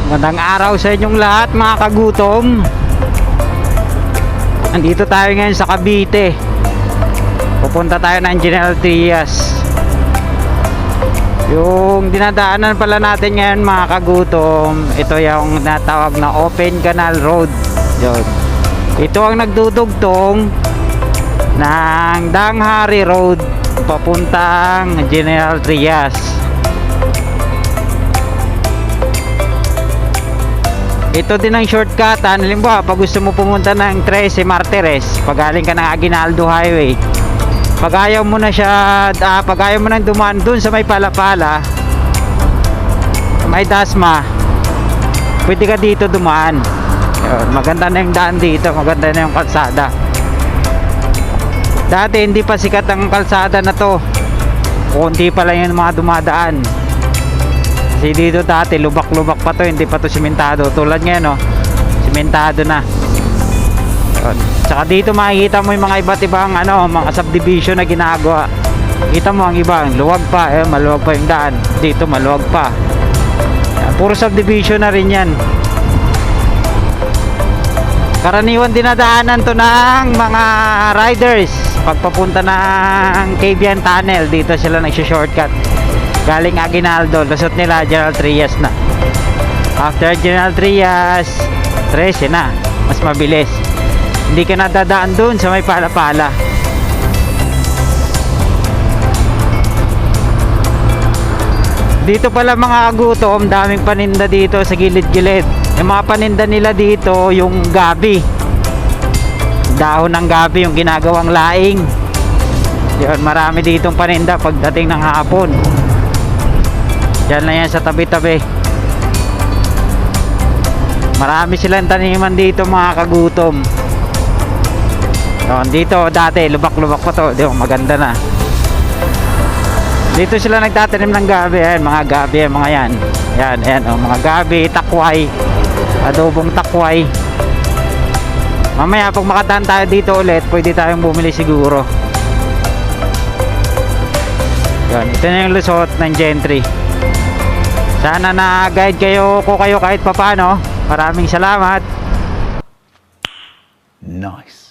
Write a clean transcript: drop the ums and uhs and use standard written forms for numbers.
Magandang araw sa inyong lahat mga kagutom. Andito tayo ngayon sa Cavite. Pupunta tayo ng General Trias. Yung dinadaanan pala natin ngayon mga kagutom, ito yung natawag na Open Canal Road. Yun. Ito ang nagdudugtong ng Danghari Road papuntang General Trias. Ito din ang shortcut. Halimbawa, pag gusto mo pumunta ng 13 Martires, pag galing ka ng Aguinaldo Highway, pag ayaw mo na siya, pag ayaw mo nang dumaan dun sa may Palapala, may Dasma, pwede ka dito dumaan. Yun, maganda na yung daan dito, maganda na yung kalsada. Dati hindi pa sikat ang kalsada na to, konti pa lang yung mga dumadaan. Kasi dito dati lubak-lubak pa to, hindi pa to simentado. Tulad ngayon, no, simentado na. Saka dito makikita mo yung mga iba't ibang mga subdivision na ginagawa. Kita mo ang iba, luwag pa, maluwag pa yung daan. Dito maluwag pa. Puro subdivision na rin yan. Karaniwan dinadaanan to ng mga riders pagpapunta ng Cavian Tunnel. Dito sila nagsho-shortcut galing Aguinaldo, lusot nila General Trias na. After General Trias, 13 na, mas mabilis. Hindi ka nadadaan dun sa may Palapala. Dito pala mga kagutom, daming paninda dito sa gilid-gilid. Yung mga paninda nila dito, yung gabi, dahon ng gabi, yung ginagawang laing. Yun, marami ditong paninda pagdating ng hapon. Yan lang yan sa tabi-tabi. Marami silang taniman dito mga kagutom. Yun, dito dati lubak-lubak pa to. Di, maganda na. Dito sila nagtatanim ng gabi. Ayan, mga gabi, mga yan. Yan, ayan, mga gabi, takway, adobong takway. Mamaya pag makadaan tayo dito ulit, pwede tayong bumili siguro. Yan, ito na yung lusot ng Gentry. Sana na-guide kayo kahit papano. Maraming salamat. Nice.